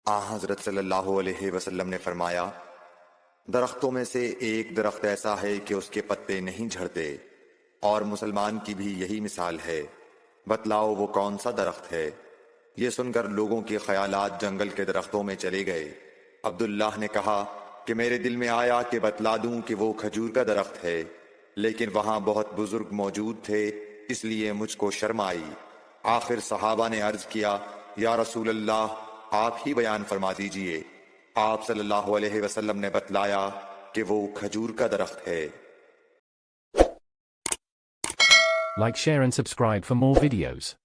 हज़रत सल्लल्लाहु अलैहि वसल्लम ने फरमाया, दरख्तों में से एक दरख्त ऐसा है कि उसके पत्ते नहीं झड़ते, और मुसलमान की भी यही मिसाल है। बतलाओ वो कौन सा दरख्त है। ये सुनकर लोगों के ख्यालात जंगल के दरख्तों में चले गए। अब्दुल्लाह ने कहा कि मेरे दिल में आया कि बतला दूं कि वो खजूर का दरख्त है, लेकिन वहां बहुत बुजुर्ग मौजूद थे, इसलिए मुझको शर्म आई। आखिर सहाबा ने अर्ज किया, या रसूल अल्लाह, आप ही बयान फरमा दीजिए। आप सल्लल्लाहु अलैहि वसल्लम ने बतलाया कि वो खजूर का दरख्त है। Like, share and subscribe for more videos.